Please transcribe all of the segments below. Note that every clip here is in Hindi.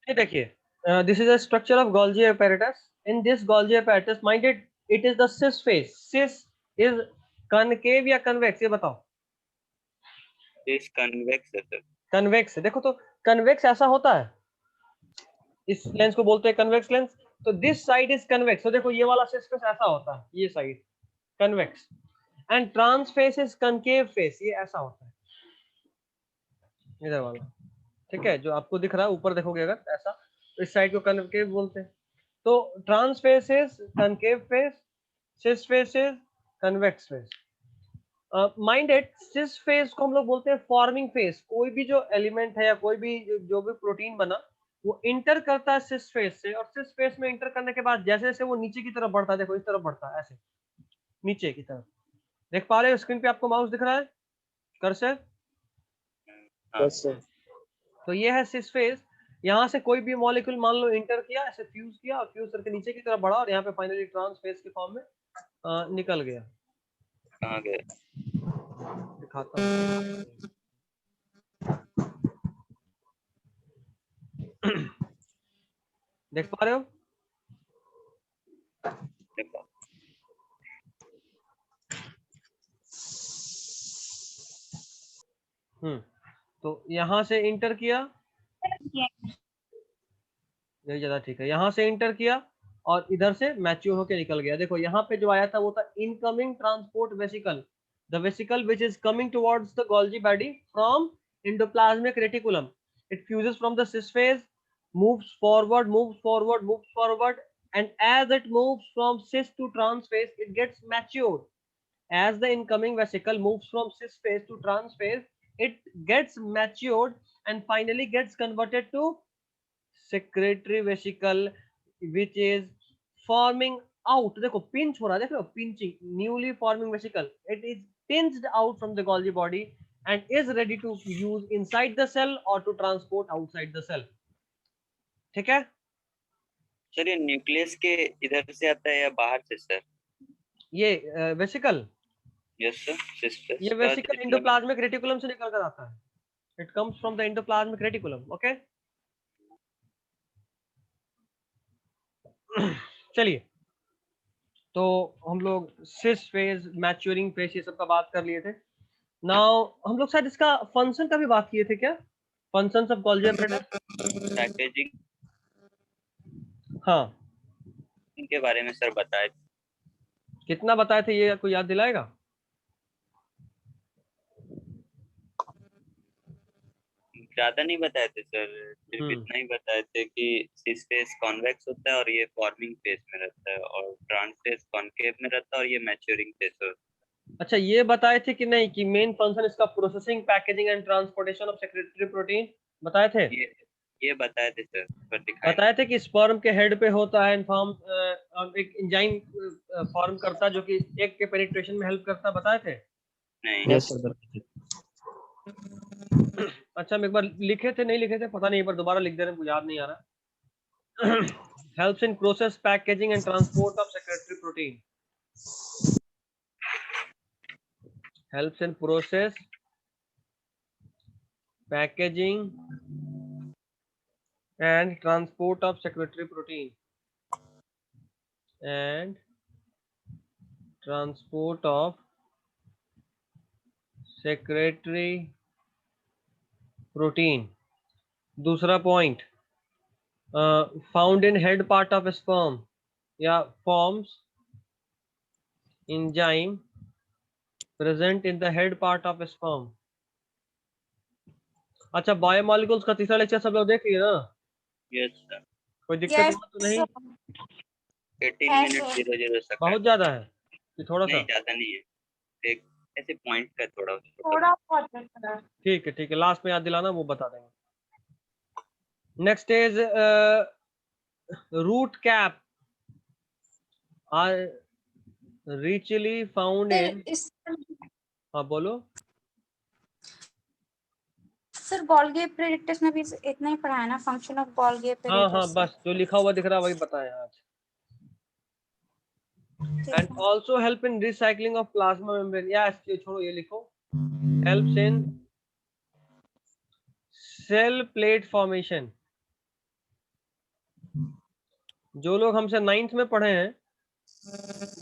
ये देखिए, this is a structure of Golgi apparatus. In this Golgi apparatus, mind it it is the cis face. Cis is concave या कन्वेक्स, ये बताओ. दिस कन्वेक्स है सर. कन्वेक्स है. देखो तो कन्वेक्स ऐसा होता है, इस लेंस को बोलते हैं कन्वेक्स लेंस. तो दिस साइड इज कन्वेक्स. तो देखो ये वाला सिस फेस ऐसा होता है, ये side convex. And trans face is concave face, ये ऐसा होता है इधर वाला. ठीक है, जो आपको दिख रहा है ऊपर देखोगे अगर ऐसा, तो इस साइड को कनकेव बोलते हैं. तो trans face is concave face, cis face is convex face. Mind it cis face को हम लोग बोलते हैं फॉर्मिंग फेस. कोई भी जो एलिमेंट है या कोई भी जो भी प्रोटीन बना, वो इंटर करता है सिस फेस से, और सिस फेस में इंटर करने के बाद जैसे जैसे वो नीचे की तरफ बढ़ता है, देखो इस तरफ बढ़ता है ऐसे नीचे की तरफ. देख पा रहे हो स्क्रीन पे आपको माउस दिख रहा है, कर्सर. हाँ. Yes sir. तो ये है सिस फेस. यहाँ से कोई भी मॉलिक्यूल मान लो इंटर किया, ऐसे फ्यूज किया और फ्यूज करके नीचे की तरफ बढ़ा, और यहाँ पे फाइनली ट्रांस फेस के फॉर्म में निकल गया. कहाँ गए? दिखाता हूँ. देख पा रहे हो? देखो. तो यहाँ से इंटर किया, यही ज्यादा ठीक है. यहाँ से इंटर किया और इधर से मैच्योर होके निकल गया. देखो यहाँ पे जो आया था वो था incoming transport vesicle. The vesicle which is coming towards the Golgi body from endoplasmic reticulum. It fuses from the cis phase, moves forward, moves forward, moves forward, and as it moves from cis to trans phase, it gets matured. As the incoming vesicle moves from cis phase to trans phase, it gets matured and finally gets converted to secretory vesicle, which is forming out. देखो pinch हो रहा है, देखो pinching, newly forming vesicle. It is pinched out from the Golgi body and is ready to use inside the cell or to transport outside the cell. ठीक है. सर ये न्यूक्लियस के इधर से आता है या बाहर से सर? ये वेसिकल, यस सर. सिस्टर ये का वेसिकल जितना भी. एंडोप्लाज्मिक रेटिकुलम से निकल कर आता है. It comes from the endoplasmic reticulum. Okay. चलिए, तो हम लोग सिस फेज, मैच्योरिंग फेज, ये सब का बात कर लिए थे. नाउ हम लोग शायद इसका फंक्शन का भी बात किए थे क्या? Functions of Golgi apparatus. Packaging हाँ, के बारे में सर बताए. कितना बताए थे ये कोई याद दिलाएगा? ज्यादा नहीं बताए थे सर. सिर्फ इतना ही बताए थे कि सिस फेस कॉन्वेक्स होता है और ये फॉर्मिंग फेज में रहता है, और ट्रांस फेज कॉनकेव में रहता है, और ये मैच्योरिंग फेज होता है. अच्छा, ये बताए थे कि नहीं कि मेन फंक्शन इसका processing, packaging and transportation of secretary protein, बताए थे? ये बताए थे सर, पर दिखाए बताए थे कि स्पर्म के हेड पे होता है फॉर्म, एक एंजाइम फॉर्म करता है जो कि एग के पेनिट्रेशन में हेल्प करता है, बताए थे? नहीं. Yes sir. अच्छा, हम एक बार लिखे थे, नहीं लिखे थे पता नहीं, एक बार दोबारा लिख दे रहे हैं, मुझे याद नहीं आ रहा. Helps in process, packaging and transport of secretary protein. helps in process, packaging and transport of secretory protein and transport of secretory protein. दूसरा point, found in head part of sperm या forms enzyme present in the head part of sperm. अच्छा, बायोमॉलिक्यूल्स का तीसरा लेक्चर सब लोग देख लिए ना? Yes sir. कोई दिक्कत Yes, हुआ तो नहीं? 18 मिनट 00 सेकंड. बहुत ज्यादा है कि थोड़ा सा? नहीं, ज्यादा नहीं है. एक ऐसे पॉइंट का थोड़ा थोड़ा बहुत. ठीक है, ठीक है, लास्ट में याद दिलाना, वो बता देंगे. Next is root cap are richly found in. हाँ बोलो. सर गोल्गी apparatus में भी इतना ही पढ़ा है ना, फंक्शन ऑफ गोल्गी apparatus. हाँ, बस जो लिखा हुआ दिख रहा है वही बताया आज. And also help in recycling of plasma membrane. या इसको छोड़ो, ये लिखो. Helps in cell plate formation. जो लोग हमसे 9th में पढ़े हैं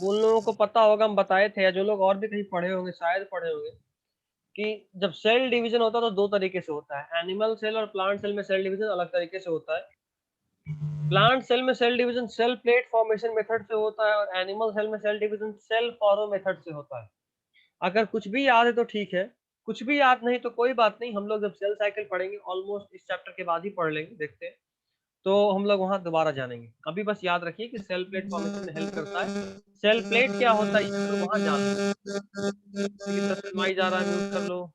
उन लोगों को पता होगा, हम बताए थे, या जो लोग और भी कहीं पढ़े होंगे, शायद पढ़े होंगे, कि जब सेल डिवीजन होता है तो दो तरीके से होता है। एनिमल सेल और प्लांट सेल में सेल डिवीजन अलग तरीके से होता है। प्लांट सेल में cell division cell plate formation method से होता है और एनिमल सेल में cell division cell furrow method से होता है। अगर कुछ भी याद है तो ठीक है, कुछ भी याद नहीं तो कोई बात नहीं, हम लोग जब सेल साइकिल पढ़ेंगे ऑलमोस्ट इस चैप्टर के बाद ही पढ़ लेंगे, देखते हैं, तो हम लोग वहां दोबारा जानेंगे। अभी बस याद रखिए कि सेल प्लेट फॉर्मेशन में हेल्प करता है। सेल प्लेट क्या होता है ये तो वहां जान लो। किसी की तरफ से नॉइज आ रहा है म्यूट कर लो,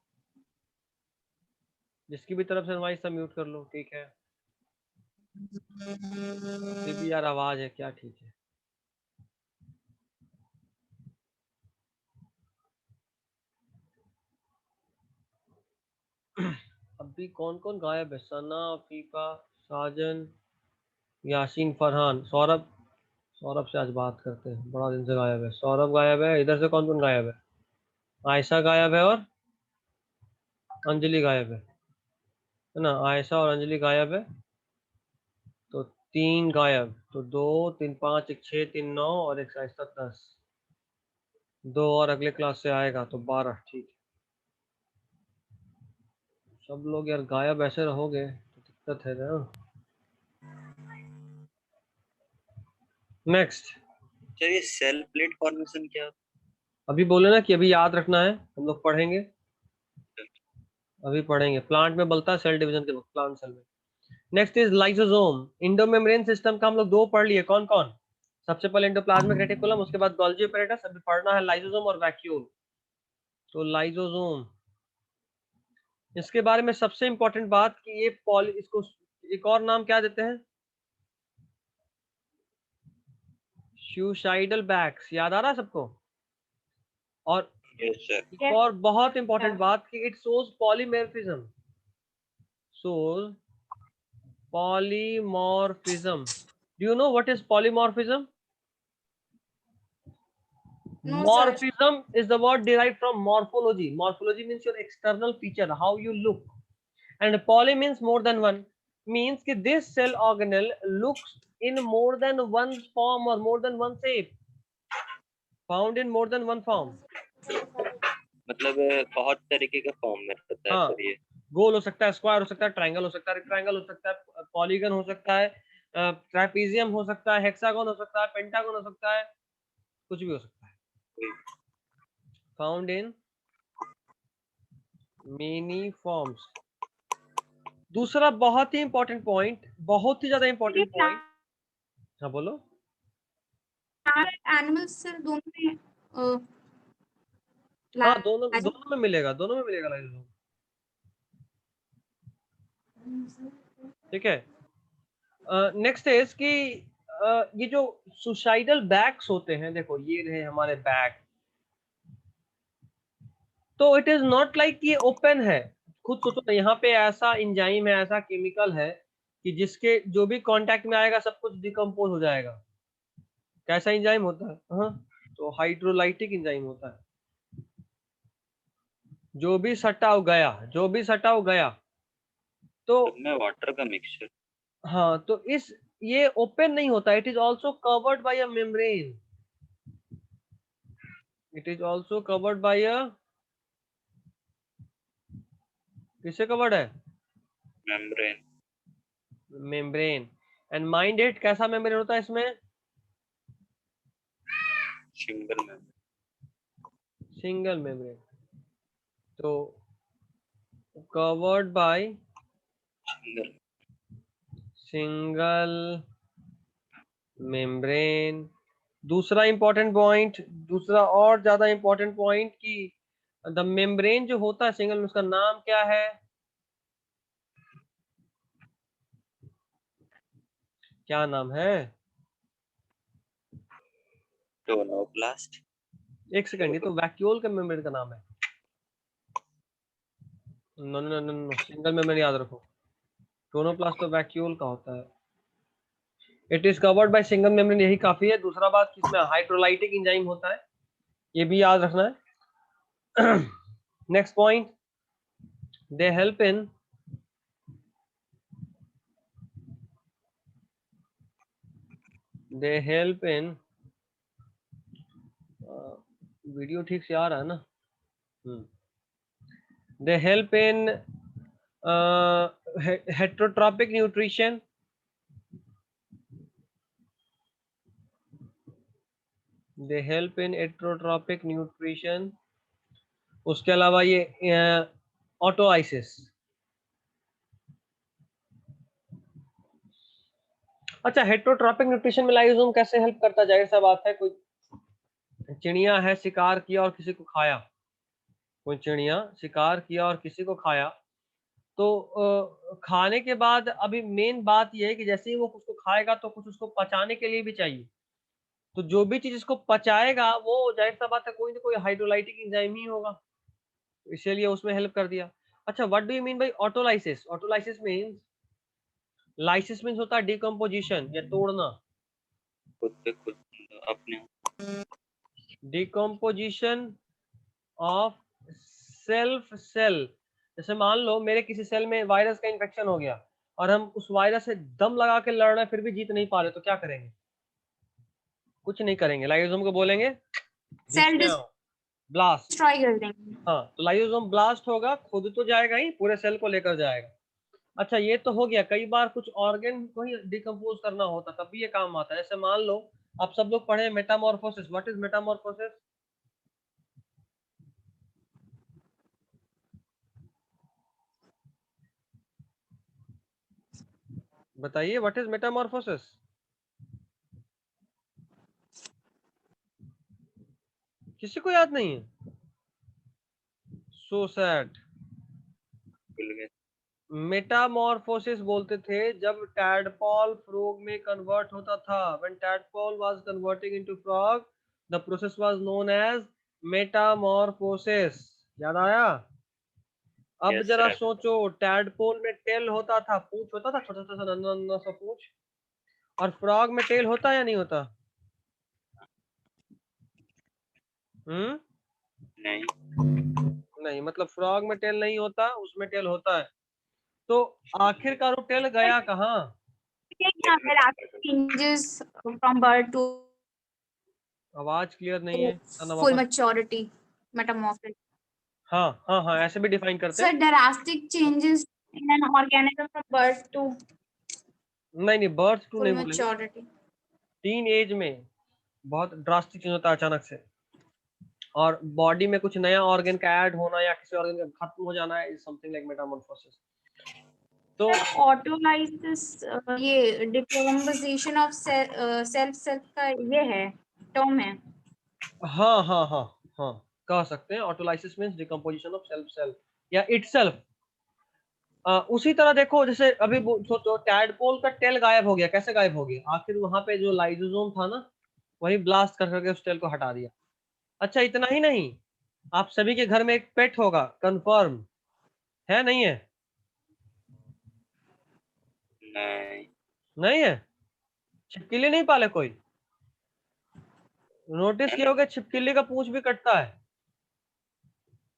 जिसकी भी तरफ से नॉइज था म्यूट कर लो, ठीक है। फिर भी यार आवाज है क्या, ठीक है। अभी कौन कौन गायब है? सना, फीफा, साजन, यासीन, फरहान, सौरभ। सौरभ से आज बात करते हैं, बड़ा दिन से गायब है। सौरभ गायब है। इधर से कौन कौन गायब है? आयशा गायब है और अंजलि गायब है ना? आयशा और अंजलि गायब है, तो 3 गायब, तो 2 3 5 1 6 3 9 और एक आयशा 10। 2 और अगले क्लास से आएगा तो 12, ठीक है। सब लोग यार गायब ऐसे रहोगे तो दिक्कत है ना। नेक्स्ट, सर ये सेल प्लेट फॉर्मेशन क्या होता अभी बोले ना कि अभी याद रखना है, हम लोग पढ़ेंगे, अभी पढ़ेंगे। प्लांट में बोलता है सेल डिवीजन के वक्त, प्लांट सेल में। Next is lysosome. Endomembrane system का हम लोग 2 पढ़ लिए, कौन कौन? सबसे पहले एंडोप्लाज्मिक रेटिकुलम, उसके बाद गोल्गी एपैरेटस, अभी पढ़ना है लाइसोसोम और वैक्यूल। तो लाइसोसोम, इसके बारे में सबसे इंपॉर्टेंट बात कि ये इसको एक और नाम क्या देते हैं? सुसाइडल बैग्स, याद आ रहा है सबको? और है? Yes sir. एक और बहुत इंपॉर्टेंट बात कि it shows polymorphism, shows polymorphism. Do you know what is polymorphism? No, sir. Morphism is the word derived from morphology. Morphology means your external feature, how you look, and poly means more than one, means कि this cell organelle looks in more than one form or more than one shape, found in more than one form. मतलब बहुत तरीके का फॉर्म में रहता है हाँ, सर ये। गोल हो सकता है, स्क्वायर हो सकता है, ट्रायंगल हो सकता है, रेक्टेंगल हो सकता है, पॉलीगन हो सकता है, ट्रापेजियम हो सकता है, हेक्सागन हो सकता है, पेंटागन हो सकता है, कुछ भी हो सकता है। Found in many forms. दूसरा बहुत ही इंपॉर्टेंट पॉइंट, बहुत ही ज्यादा इंपॉर्टेंट पॉइंट। हाँ बोलो। एनिमल सेल दोनों में हाँ, दोनों में मिलेगा, दोनों में मिलेगा लाइसोसोम, ठीक है। नेक्स्ट इज कि ये जो सुसाइडल बैग्स होते हैं, देखो ये रहे हमारे बैग, तो इट इज नॉट लाइक ये ओपन है। खुद सोचो ना, यहाँ पे ऐसा इंजाइम है, ऐसा केमिकल है कि जिसके जो भी कांटेक्ट में आएगा सब कुछ डिकम्पोज हो जाएगा। कैसा इंजाइम होता है? हाँ, तो हाइड्रोलाइटिक इंजाइम होता है। जो भी सटा गया, जो भी सटा गया, तो में वाटर का मिक्सचर। हाँ, तो इस ये ओपन नहीं होता, it is also covered by a membrane, it is also covered by a, किससे कवर्ड है? Membrane. Membrane. And mind it, कैसा मेम्ब्रेन होता है इसमें? Single membrane. सिंगल मेम्ब्रेन, तो covered by single. Single membrane. दूसरा इंपॉर्टेंट पॉइंट, दूसरा और ज्यादा इंपॉर्टेंट पॉइंट कि द मेम्ब्रेन जो होता है सिंगल, उसका नाम क्या है? क्या नाम है? टोनोप्लास्ट। एक सेकंड, ये तो वैक्यूल के मेम्ब्रेन का नाम है। No no no no, single membrane याद रखो, टोनोप्लास्ट तो वैक्यूल का होता है। It is covered by single membrane, यही काफी है। दूसरा बात कि इसमें हाइड्रोलाइटिक एंजाइम होता है, ये भी याद रखना है। Next point, they help in they help in, video ठीक से आ रहा है ना? They help in heterotrophic nutrition, they help in heterotrophic nutrition. उसके अलावा ये ऑटोलाइसिस। अच्छा, हेट्रोट्रॉपिक न्यूट्रिशन में लाइसोसोम कैसे हेल्प करता है? जाहिर सा बात है, कोई चिड़िया है, शिकार किया और किसी को खाया, कोई चिड़िया शिकार किया और किसी को खाया, तो खाने के बाद अभी मेन बात यह है कि जैसे ही वो कुछ को खाएगा तो कुछ उसको पचाने के लिए भी चाहिए। तो जो भी चीज इसको पचाएगा वो जाहिर सा बात है कोई ना कोई हाइड्रोलाइटिक एंजाइम ही होगा, इसीलिए उसमें हेल्प कर दिया। अच्छा, what do you mean by autolysis? Autolysis means, lysis means होता है डिकम्पोजिशन या तोड़ना, खुद पे खुद अपने। Decomposition of self cell. जैसे मान लो मेरे किसी सेल में वायरस का इन्फेक्शन हो गया और हम उस वायरस से दम लगा के लड़ रहे हैं फिर भी जीत नहीं पा रहे, तो क्या करेंगे? कुछ नहीं करेंगे, लाइसोसोम को बोलेंगे सेल ब्लास्ट। डिस्ट्रॉय कर देंगे। हाँ, तो लाइसोसोम ब्लास्ट होगा, खुद तो जाएगा ही, पूरे सेल को लेकर जाएगा। अच्छा, ये तो हो गया। कई बार कुछ ऑर्गन को ही डिकम्पोज करना होता तब भी ये काम आता है। जैसे मान लो आप सब लोग पढ़े मेटामॉर्फोसिस। What is Metamorphosis? बताइए, व्हाट इज मेटामॉर्फोसिस? किसी को याद नहीं है? So sad. भूल गए। मेटामॉर्फोसिस बोलते थे जब टैडपॉल फ्रॉग में कन्वर्ट होता था। When tadpole was converting into frog, the process was known as metamorphosis. याद आया? अब यस जरा सर। सोचो, टैडपोल में टेल होता था, पूंछ होता था, छोटा सा नन्हा नन्हा सा पूंछ, और फ्रॉग में टेल होता या नहीं होता? नहीं। नहीं, मतलब फ्रॉग में टेल नहीं होता, उसमें टेल होता है। तो आखिरकार वो टेल गया कहाँ? changes from birth to आवाज क्लियर नहीं है, ना full वापस। maturity, metamorphosis. हाँ हाँ हाँ, ऐसे भी डिफाइन करते So हैं। drastic changes in an organism from birth to नहीं नहीं, बर्थ टू full नहीं बोलेंगे, maturity. टीन एज में बहुत ड्रास्टिक चेंज होता है अचानक से, और बॉडी में कुछ नया ऑर्गन का ऐड होना या किसी ऑर्गन का खत्म हो जाना है, इज समथिंग लाइक मेटामॉर्फोसिस। तो Autolysis, ये decomposition of self का ये है टर्म है। हाँ हाँ हाँ हाँ, कह सकते हैं autolysis means decomposition of self cell या इटसेल्फ। उसी तरह देखो, जैसे अभी सोचो टैडपोल का टेल गायब हो गया, कैसे गायब हो गया? आखिर वहां पे जो लाइसोसोम था ना, वही ब्लास्ट कर करके उस टेल को हटा दिया। अच्छा, इतना ही नहीं, आप सभी के घर में एक पेट होगा, कंफर्म है नहीं है? नहीं। नहीं है? छिपकली नहीं पाले कोई? नोटिस किया होगा छिपकली का पूंछ भी कटता है।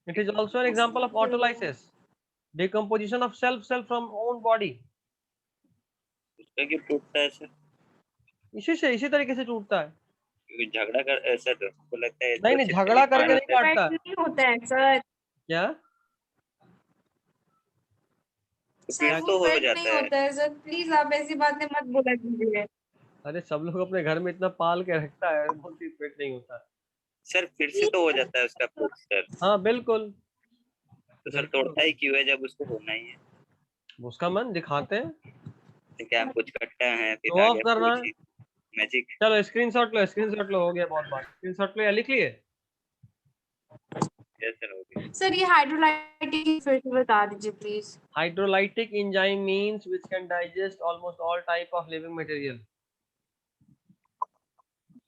It is also an example of autolysis, decomposition of self cell from own body. उसका क्यों टूटता है सर? इसी तरीके से टूटता है। क्योंकि झगड़ा कर सर, हमको लगता है नहीं तो नहीं, छिपकली झगड़ा करके पाल नहीं कर। काटता। नहीं होता है सर। क्या? तो सर फिर वो तो हो पेट नहीं जाता है। होता है सर, प्लीज आप ऐसी बातें मत बोला कीजिए। अरे सब लोग अपने घर में इतना पाल के रखता है, बोलती पेट नहीं होता। सर फिर से तो हो जाता है उसका पूछ सर। हाँ बिल्कुल, तो सर बिल्कुल तोड़ता ही क्यों है जब उसको होना ही है? उसका मन दिखाते हैं, तो क्या कुछ कट्टा है शो फिर ऑफ आगे करना पूछ है। ही मैजिक। चलो स्क्रीनशॉट लो, स्क्रीनशॉट लो, हो गया बहुत बात। स्क्रीनशॉट लो या लिख लिए? यस सर हो गया। सर ये हाइड्रोलाइटिक फिर से बता दीजिए please. Hydrolytic enzyme means which can digest almost all type of living material.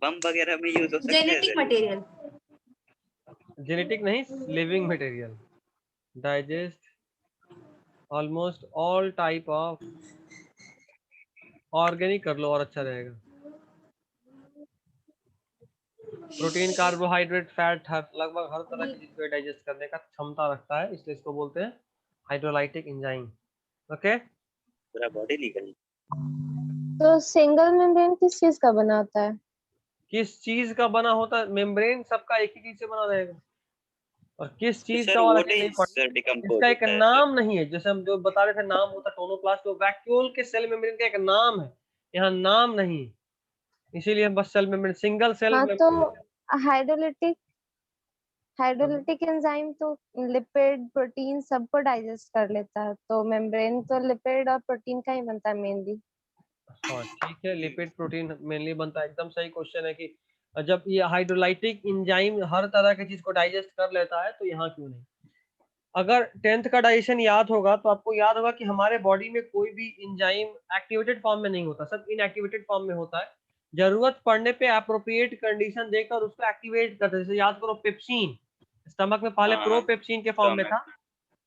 Bomb वगैरह में यूज हो सकता है जेनेटिक सर ये? मटेरियल। जेनेटिक नहीं, living material. Digest almost all type of, organic कर लो और अच्छा रहेगा। प्रोटीन, कार्बोहाइड्रेट, फैट, हर लगभग हर तरह की चीज को डाइजेस्ट करने का क्षमता रखता है, इसलिए इसको बोलते हैं हाइड्रोलाइटिक एंजाइम। ओके, पूरा बॉडी निकल तो सिंगल मेम्ब्रेन किस चीज का बना होता है? किस चीज का बना होता है? मेम्ब्रेन सबका एक ही चीज से बना रहेगा, और किस चीज सर का वाला व्हाट चीज नहीं इज पढ़ना। डिकम्पोज इसका एक होता है सर? नाम नहीं है, जैसे हम जो बता रहे थे नाम होता है टोनोप्लास्ट, तो वैक्यूल के सेल मेम्ब्रेन का एक नाम है, यहाँ नाम नहीं है, इसीलिए हम बस सेल मेम्ब्रेन, सिंगल सेल हाँ, तो मेम्ब्रेन। हाइड्रोलिटिक हाइड्रोलिटिक एंजाइम तो लिपिड प्रोटीन सबको डाइजेस्ट कर लेता है, तो मेम्ब्रेन तो लिपिड और प्रोटीन का ही बनता है मेनली। हाँ ठीक है, लिपिड प्रोटीन मेनली बनता है, एकदम सही क्वेश्चन है कि जब ये हाइड्रोलाइटिक एंजाइम हर तरह की चीज को डाइजेस्ट कर लेता है तो यहाँ क्यों नहीं। अगर 10th का डाइजेशन याद होगा तो आपको याद होगा कि हमारे बॉडी में कोई भी एंजाइम एक्टिवेटेड फॉर्म में नहीं होता, सब इनएक्टिवेटेड फॉर्म में होता है। जरूरत पड़ने पे अप्रोप्रिएट कंडीशन देकर उसको एक्टिवेट करते हैं। जैसे याद करो पेप्सिन, स्टमक में पहले हाँ प्रोपेप्सिन के फॉर्म में stomach। था।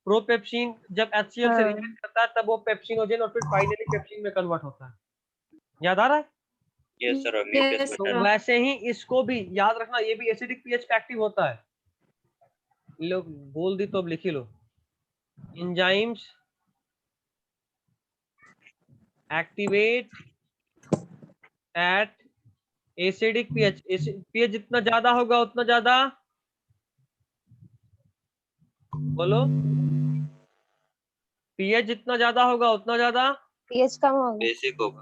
प्रोपेप्सिन जब HCl से हाँ, रिएक्ट करता है तब वो पेप्सिनोजेन और फिर फाइनली पेप्सिन में कन्वर्ट होता है। याद आ रहा है? यस सर, और म्यूकस Yes, तो बटन। वैसे ही इसको भी याद रखना, ये भी एसिडिक पीएच पे एक्टिव होता है। लोग बोल दी तो अब लिख ही लो, enzymes activate at acidic pH. PH जितना ज्यादा होगा उतना ज्यादा, बोलो, पीएच जितना ज्यादा होगा उतना ज्यादा, पीएच कम होगा, बेसिक होगा।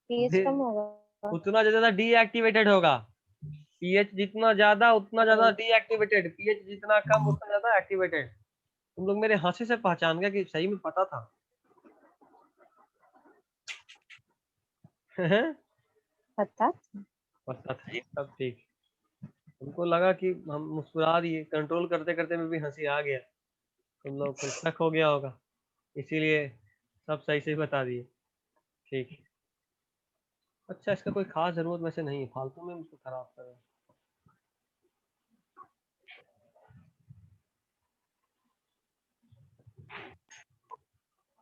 पीएच कम होगा। उतना ज्यादा डीएक्टिवेटेड होगा। पीएच जितना ज्यादा उतना ज्यादा डीएक्टिवेटेड, पीएच जितना कम उतना ज्यादा एक्टिवेटेड। तुम लोग मेरे हंसी से पहचान गए कि सही में पता था। पता पता था, सब ठीक। तुमको लगा कि हम मुस्कुरा दिए, कंट्रोल करते करते में भी हंसी आ गया, तुम लोग को शक हो गया होगा, इसीलिए सब सही से बता दिए। ठीक है, अच्छा इसका कोई खास जरूरत वैसे नहीं है, फालतू में मुझको खराब कर रहे हैं।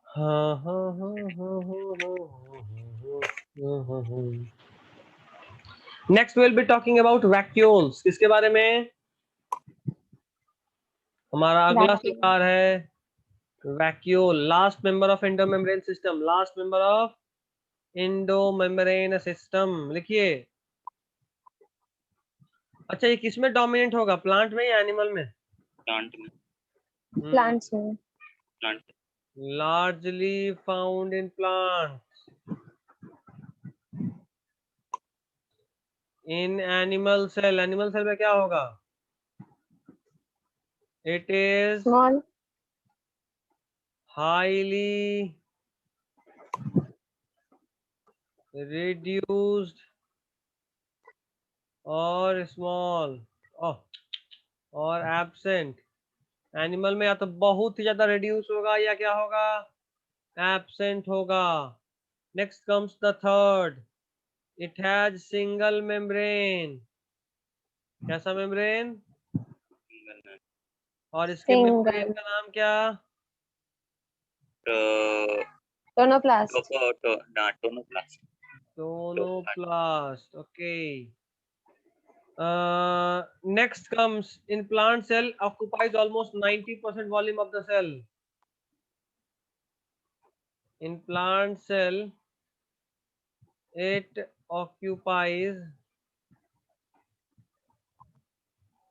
हाँ हाँ हाँ हाँ हाँ हाँ। Next will be talking about vacuoles. किसके बारे में? हमारा अगला Vacuole। प्रकार है vacuole, last member of endomembrane system, last member of endomembrane system. लिखिए। अच्छा ये किसमें डोमिनेंट होगा, प्लांट में या एनिमल में? प्लांट में। प्लांट्स में। Plant. Largely found in plant. In animal cell, animal cell में क्या होगा? It is small highly reduced और small और absent। एनिमल में या तो बहुत ही ज्यादा रिड्यूस होगा या क्या होगा, एब्सेंट होगा। Next comes the third, it has single membrane. कैसा मेम्ब्रेन? और इसके मेम्ब्रेन सिंगल का नाम क्या? Tonoplast. Tonoplast. Tonoplast. Okay. Next comes, in plant cell occupies almost 90% volume of the cell. In plant cell it occupies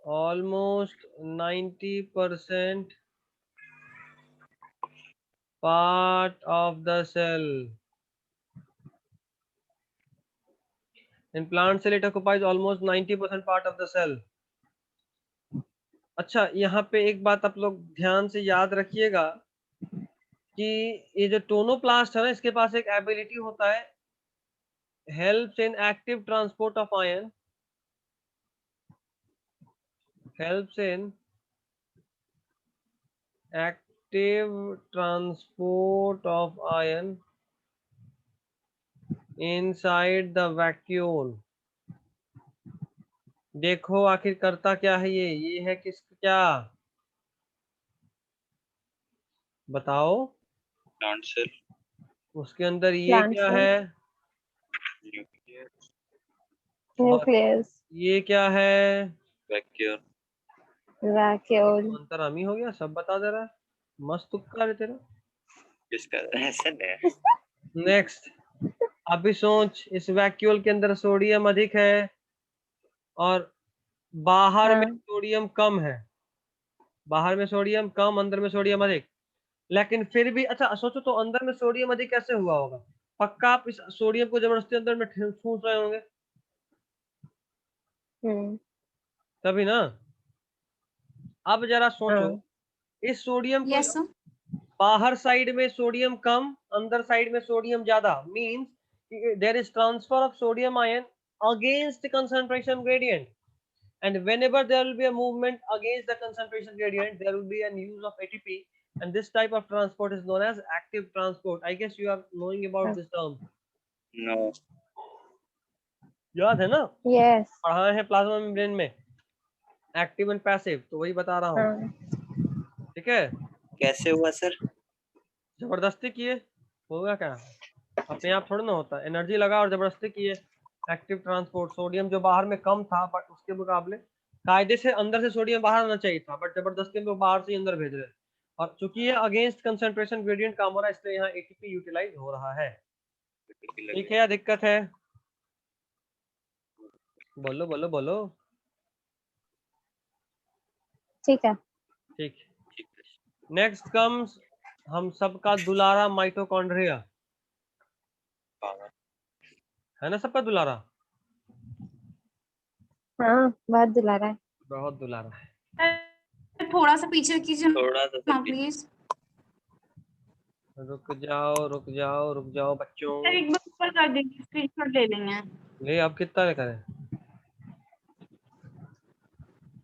almost 90% part of the cell. In plant cell it occupies almost 90% part of the cell. अच्छा यहाँ पे एक बात आप लोग ध्यान से याद रखिएगा कि ये जो टोनोप्लास्ट है ना, इसके पास एक एबिलिटी होता है, helps in active transport of ion, helps in active transport of ion inside the vacuole। देखो आखिर करता क्या है ये है किस क्या, बताओ। Plant cell. उसके अंदर ये प्लांट क्या सेल है, न्यूक्लियस। और न्यूक्लियस ये क्या है? वैक्यूल। वैक्यूल। अंतरामी हो गया, सब बता दे रहा है, मस्त तुक्का है तेरा। किसका ऐसा नहीं है। नेक्स्ट, अभी सोच, इस वैक्यूल के अंदर सोडियम अधिक है और बाहर में हाँ सोडियम कम है। बाहर में सोडियम कम, अंदर में सोडियम अधिक। लेकिन फिर भी अच्छा सोचो तो अंदर में सोडियम अधिक कैसे हुआ होगा? पक्का आप इस सोडियम को जबरदस्ती अंदर में ठूस रहे होंगे, तभी ना। अब जरा सोचो, हाँ इस सोडियम को यस सर। बाहर साइड में सोडियम कम, अंदर साइड में सोडियम ज्यादा, means there is transfer of sodium ion against concentration gradient, and whenever there will be a movement against the concentration gradient, there will be an use of ATP, and this type of transport is known as active transport. I guess you are knowing about this term. No याद है ना, यस पढ़ा है प्लाज्मा मेम्ब्रेन में, एक्टिव एंड पैसिव, तो वही बता रहा हूँ। हाँ ठीक है, कैसे हुआ सर? जबरदस्ती किए होगा क्या? अपने आप थोड़ा ना होता, एनर्जी लगा और जबरदस्ती किए। एक्टिव ट्रांसपोर्ट, सोडियम जो बाहर में कम था बट उसके मुकाबले कायदे से अंदर से सोडियम बाहर आना चाहिए था, बट जबरदस्ती में बाहर से अंदर भेज रहे हैं। और चूंकि ये अगेंस्ट कंसंट्रेशन ग्रेडियंट काम हो रहा है, इसलिए यहाँ एटीपी यूटिलाइज हो रहा है। ठीक है, या दिक्कत है? बोलो बोलो बोलो। ठीक है। ठीक। नेक्स्ट कम्स हम सबका दुलारा माइटोकॉन्ड्रिया, है ना सबका दुलारा? हाँ बहुत दुलारा है। बहुत दुलारा है। थोड़ा सा पीछे कीजिए थोड़ा सा ना सर प्लीज। रुक जाओ रुक जाओ रुक जाओ बच्चों। सर एक बार ऊपर कर दीजिए, स्क्रीनशॉट ले लेंगे। ले अब कितना ले करें?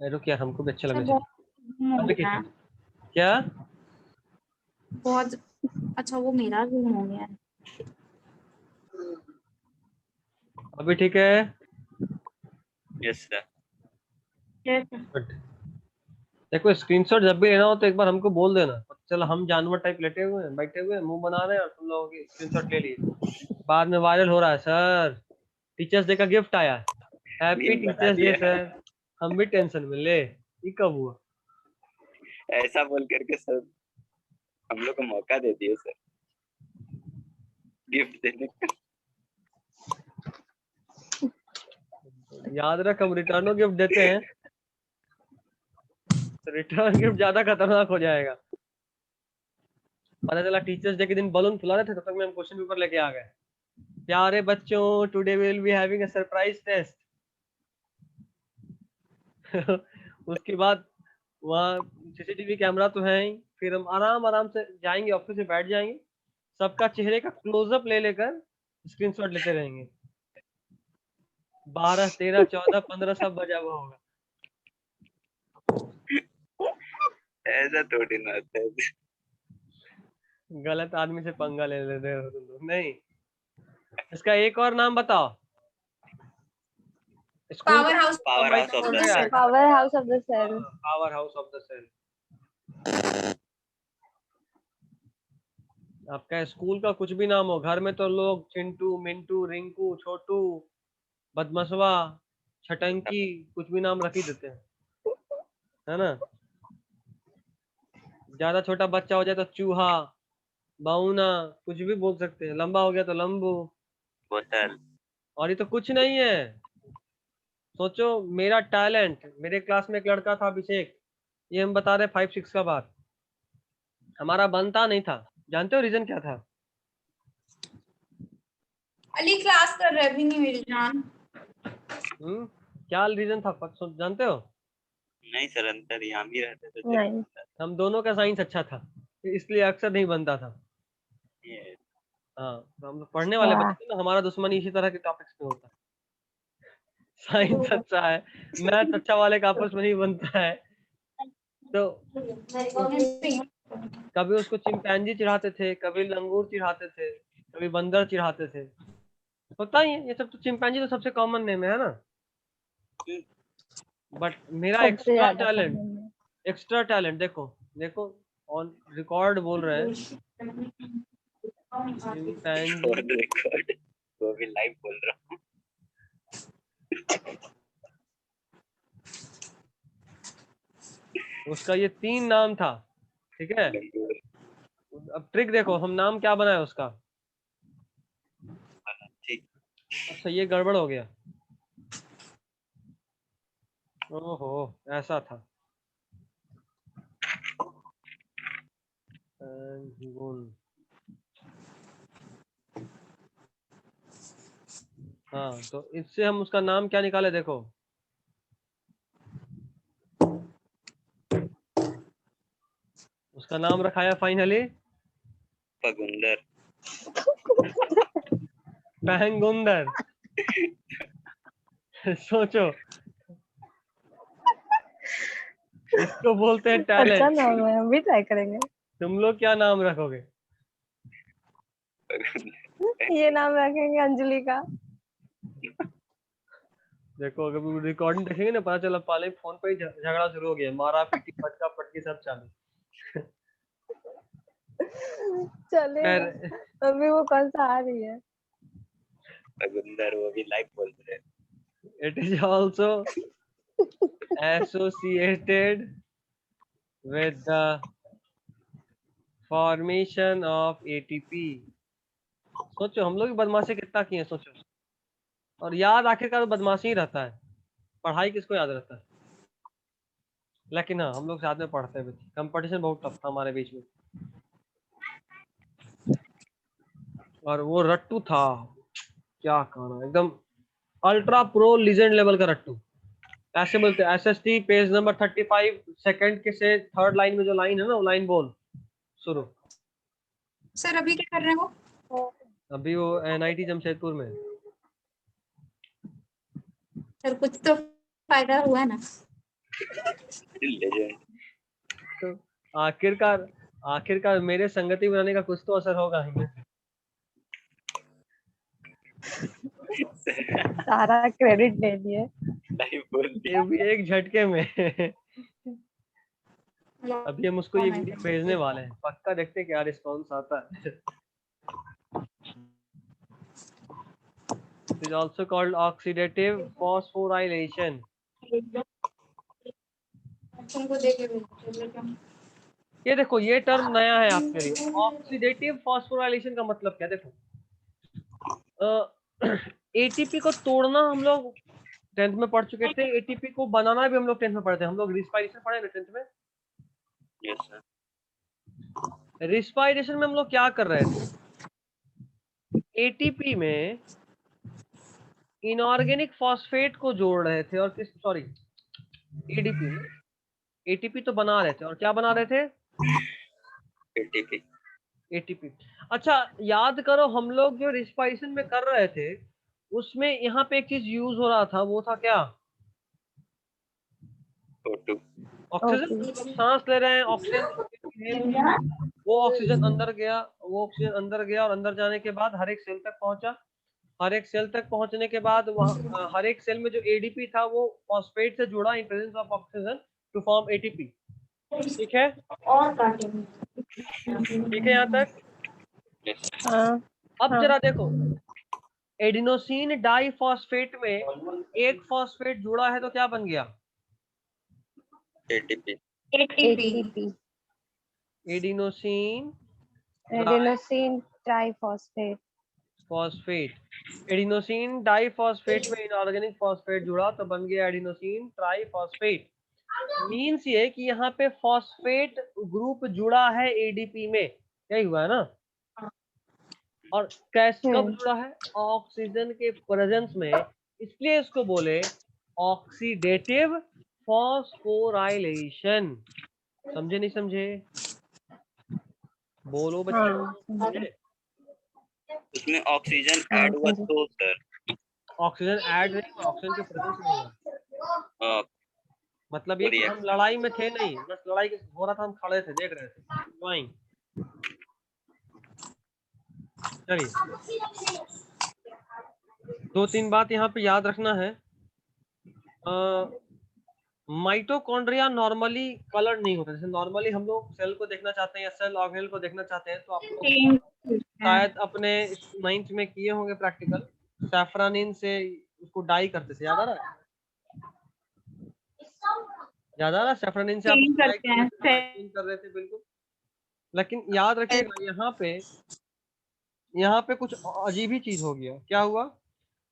रुक यार, हमको भी अच्छा सर लगना बहुत चाहिए। zoom हो अभी गया है, क्या? बहुत अच्छा वो मेरा जूम हो गया है। अभी ठीक है? Yes sir. Yes, sir. Good. देखो स्क्रीनशॉट जब भी लेना हो तो एक बार हमको बोल देना, चलो हम जानवर टाइप लेटे हुए हैं, बैठे हुए हैं, मुंह बना रहे हैं और तुम लोगों की स्क्रीनशॉट ले लिए। बाद में वायरल हो रहा है, सर टीचर्स डे का गिफ्ट आया, हैप्पी मीम बना टीचर्स डे दिया। सर। हम भी टेंशन में, ले ये कब हुआ? ऐसा बोल करके सर हम लोग को मौका दे दिए सर गिफ्ट देने का। याद रख, हम रिटर्नो गिफ्ट देते हैं तो रिटर्न गिफ्ट ज्यादा खतरनाक हो जाएगा। पता चला टीचर्स डे के दिन बलून फुला रहे थे, तब तक में हम क्वेश्चन पेपर लेके आ गए। प्यारे बच्चों, today we will be having a surprise test. उसके बाद वहाँ सीसीटीवी कैमरा तो है ही, फिर हम आराम आराम से जाएंगे, ऑफिस में बैठ जाएंगे, सबका चेहरे का क्लोजअप ले लेकर स्क्रीनशॉट लेते रहेंगे। 12, 13, 14, 15 सब बजा हुआ होगा। ऐसा थोड़ी ना होता है। गलत आदमी से पंगा ले लेते हो तुम लोग। नहीं, इसका एक और नाम बताओ। Power house Power house of the cell. Powerhouse of the cell. Powerhouse of the cell. आपका स्कूल का कुछ भी नाम हो, घर में तो लोग चिंटू, मिंटू, रिंकू, छोटू, बदमसवा, छटंकी, कुछ भी नाम रख ही देते हैं, है ना। ज्यादा छोटा बच्चा हो जाए तो चूहा, बाउना, कुछ भी बोल सकते हैं। लंबा हो गया तो लंबू। बोतल। और ये तो कुछ नहीं है। सोचो, मेरा टैलेंट, मेरे क्लास में एक लड़का था अभिषेक, ये हम बता रहे 5-6 का बात, हमारा बनता नहीं था। जानते हो रीजन क्या था? अली क्लास कर रहे भी नहीं मेरी जान। क्या रीजन था, जानते हो? नहीं सर, अंतर यहाँ भी रहते थे। नहीं हम दोनों का साइंस अच्छा था, इसलिए अक्सर नहीं बनता था। ये हाँ, तो हम पढ़ने वाले वाह बच्चे थे ना, हमारा दुश्मनी इसी तरह के टॉपिक्स पे होता है। साइंस अच्छा है, मैथ अच्छा वाले का आपस में नहीं बनता है। तो कभी उसको चिंपैंजी चिढ़ाते थे, कभी लंगूर चिढ़ाते थे, कभी बंदर चिढ़ाते थे। होता ही है ये सब, तो चिंपैंजी तो सबसे कॉमन नेम है ना। बट मेरा सबसे ज्यादा common है। एक्स्ट्रा टैलेंट देखो, देखो ऑन रिकॉर्ड बोल रहे हैं, चिंपैंजी। फॉर द रिकॉर्ड वो भी लाइव बोल रहा हूँ। उसका ये 3 नाम था, ठीक है। अब ट्रिक देखो, हम नाम क्या बनाए उसका? अच्छा ये गड़बड़ हो गया। ओहो ऐसा था। गुण, हाँ तो इससे हम उसका नाम क्या निकाले देखो, उसका नाम रखाया फाइनली पगुंदर। पैंगुंदर। सोचो, इसको बोलते हैं अच्छा टैलेंट। नाम है, हम भी ट्राई करेंगे। तुम लोग क्या नाम रखोगे? ये नाम रखेंगे अंजलि का। देखो अगर रिकॉर्डिंग देखेंगे ना पता चला पहले फोन पे ही झगड़ा शुरू हो गया, मारा पीटी पटका पटकी सब चालू। चलेगा। खैर अभी वो कौन सा आ रही है? पगुंदर, वो भी लाइक बोल रहे। it is also associated with the formation of ATP। सोचो हम लोग भी बदमाशी कितना किए हैं, सोचो। और याद आखिरकार बदमाशी ही रहता है, पढ़ाई किसको याद रहता है। लेकिन हाँ हम लोग साथ में पढ़ते हैं, कंपटीशन बहुत टफ था हमारे बीच में। और वो रट्टू था, क्या कहना, एकदम अल्ट्रा प्रो लीजेंड लेवल का रट्टू। ऐसे बोलते हैं SST पेज नंबर 35 सेकंड के से थर्ड लाइन में जो लाइन है ना, वो लाइन बोल शुरू। सर अभी क्या कर रहे हो? अभी वो NIT जमशेदपुर में। सर कुछ तो फायदा हुआ ना। लेजेंड। तो आखिरकार मेरे संगति बनाने का कुछ तो असर होगा ही ना। सारा क्रेडिट ले लिए। लाइक बोल ये दिया। भी एक झटके में। अभी हम उसको ये वीडियो भेजने वाले हैं, पक्का देखते हैं क्या रिस्पॉन्स आता है। It is also called oxidative phosphorylation। तुमको देके भेजो। ये देखो ये टर्म नया है आपके लिए, ऑक्सीडेटिव फॉस्फोराइलेशन का मतलब क्या, देखो ATP को तोड़ना हम लोग 10th में पढ़ चुके थे, ATP को बनाना भी हम लोग 10th में पढ़ते हैं। हम लोग रिस्पायरेशन पढ़े ना 10th में। Yes sir. रिस्पायरेशन में हम लोग क्या कर रहे थे, ATP में इनऑर्गेनिक फॉस्फेट को जोड़ रहे थे, और किस सॉरी ADP में ATP तो बना रहे थे, और क्या बना रहे थे, एटीपी। ATP। अच्छा याद करो हम लोग जो रिस्पायरेशन में कर रहे थे उसमें यहाँ पे एक चीज यूज हो रहा था, वो था क्या, O2। ऑक्सीजन। सांस ले रहे हैं, ऑक्सीजन, वो ऑक्सीजन अंदर गया, वो ऑक्सीजन अंदर गया, और अंदर जाने के बाद हर एक सेल तक पहुंचा। हर एक सेल तक पहुंचने के बाद वहाँ हर एक सेल में जो ADP था वो फॉस्फेट से जुड़ा in presence of oxygen to form ATP। ठीक है, और काटेंगे। ठीक है यहाँ तक। Yes sir. हाँ अब जरा देखो, एडिनोसिन डाइफॉस्फेट में एक फॉस्फेट जुड़ा है तो क्या बन गया, ATP. ATP adenosine adenosine triphosphate. Phosphate. Adenosine diphosphate में इनऑर्गेनिक फॉस्फेट जुड़ा तो बन गया एडिनोसिन ट्राइफॉस्फेट। मींस ये कि यहाँ पे फॉस्फेट ग्रुप जुड़ा है ADP में, यही हुआ है ना। और कैसे कब जुड़ा है, ऑक्सीजन के प्रेजेंस में, इसलिए इसको बोले ऑक्सीडेटिव फॉस्फोराइलेशन। समझे नहीं समझे, बोलो बच्चों। समझे? उसमें ऑक्सीजन ऐड हुआ तो सर। ऑक्सीजन ऐड नहीं हुआ, ऑक्सीजन के प्रेजेंस में हुआ। मतलब ये कि हम लड़ाई में थे नहीं, बस लड़ाई हो रहा था, हम खड़े थे देख रहे थे। Fine। चलिए 2-3 बात यहाँ पे याद रखना है। माइटोकॉन्ड्रिया नॉर्मली कलर्ड नहीं होता। जैसे नॉर्मली हम लोग सेल को देखना चाहते हैं या सेल ऑर्गेनेल को देखना चाहते हैं तो आप लोग शायद अपने 9th में किए होंगे प्रैक्टिकल, सैफरानिन से उसको डाई करते थे, याद आ रहा है, याद आ रहा है, सैफरानिन से आप उसको डाई कर रहे थे, बिल्कुल। लेकिन याद रखिएगा यहाँ पे कुछ अजीब ही चीज हो गया। क्या हुआ,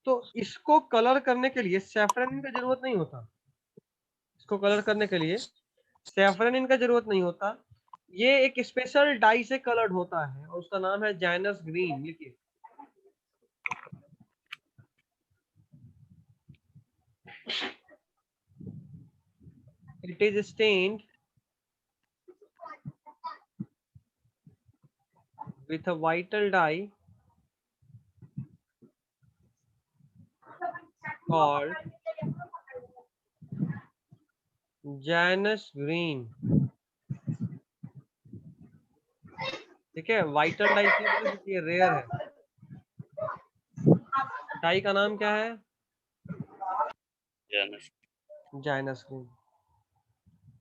तो इसको कलर करने के लिए सैफरन का जरूरत नहीं होता, इसको कलर करने के लिए सैफरन का जरूरत नहीं होता, ये एक स्पेशल डाई से कलर्ड होता है और उसका नाम है जाइनस ग्रीन। लिखिए it is stained with a vital dye called Janus green। ठीक है, वाइटल डाई की ये रेयर है। डाई का नाम क्या है? जाइनस ग्रीन।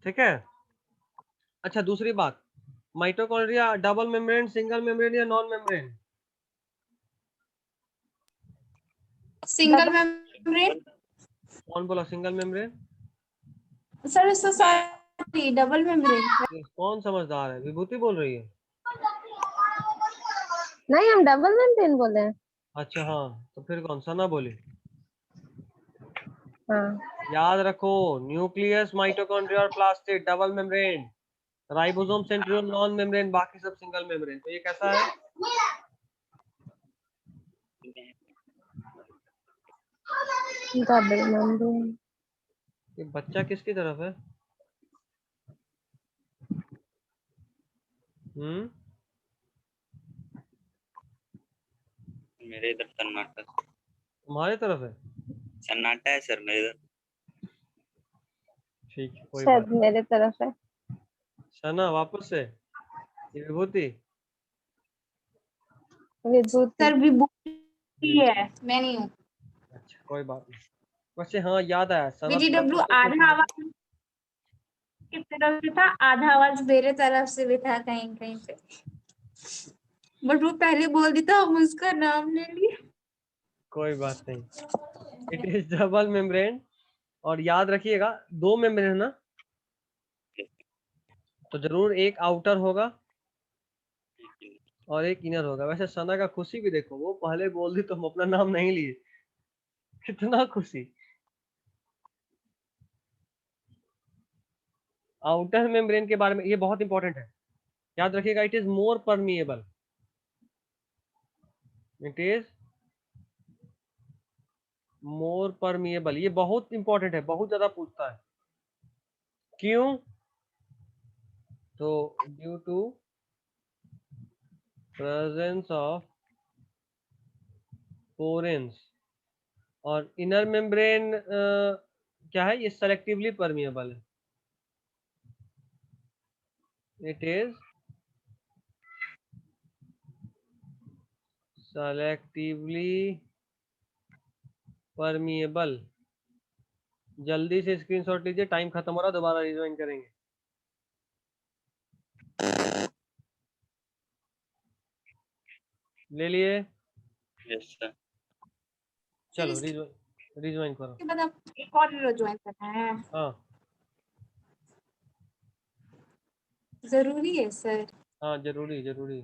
ठीक है। अच्छा दूसरी बात, mitochondria double membrane, single membrane या नॉन मेम्ब्रेन? Single membrane. कौन बोला single membrane? Sir sorry, double membrane. कौन समझदार है? विभूति बोल रही है। नहीं, हम डबल मेम्ब्रेन बोले हैं। अच्छा हाँ, तो फिर कौन सा ना बोली? हाँ, याद रखो, न्यूक्लियस, माइटोकॉन्ड्रिया और plastid double membrane, ribosome, centriole non membrane, बाकी सब सिंगल मेम्ब्रेन। तो ये कैसा है? Double membrane. ये बच्चा किसकी तरफ है? मेरे इधर सन्नाटा। तुम्हारी तरफ है? सन्नाटा है सर मेरे इधर। ठीक है, कोई शायद बात नहीं। मेरे तरफ है। सना वापस से, ये विभूति। विभूति। सर विभूति है, मैं नहीं हूँ। अच्छा कोई बात नहीं। वैसे हाँ याद आया, सना VGW थोड़ा आधा आवाज किस तरफ से था, आधा आवाज मेरे तरफ से भी था कहीं कहीं पे, बट वो पहले बोल दी तो हम उसका नाम ले लिए। कोई बात नहीं। इट इज डबल मेम्ब्रेन, और याद रखिएगा 2 मेम्ब्रेन है ना, तो जरूर एक आउटर होगा और एक इनर होगा। वैसे सना का खुशी भी देखो, वो पहले बोल दी तो हम अपना नाम नहीं लिए, कितना खुशी। आउटर मेम्ब्रेन के बारे में ये बहुत इंपॉर्टेंट है, याद रखिएगा। It is more permeable, it is more permeable. ये बहुत इंपॉर्टेंट है, बहुत ज्यादा पूछता है। क्यों? तो ड्यू टू प्रेजेंस ऑफ पोरेंस। और इनर मेम्ब्रेन क्या है? ये सेलेक्टिवली परमिएबल है, इट इज सेलेक्टिवली परमिएबल। जल्दी से स्क्रीनशॉट लीजिए, टाइम खत्म हो रहा, दोबारा रिज्वाइन करेंगे। ले लिए? Yes sir. चलो रिज्वाइन करो। उसके बाद आप एक और ज्वाइन करना है। हाँ जरूरी है सर? हाँ, जरूरी जरूरी।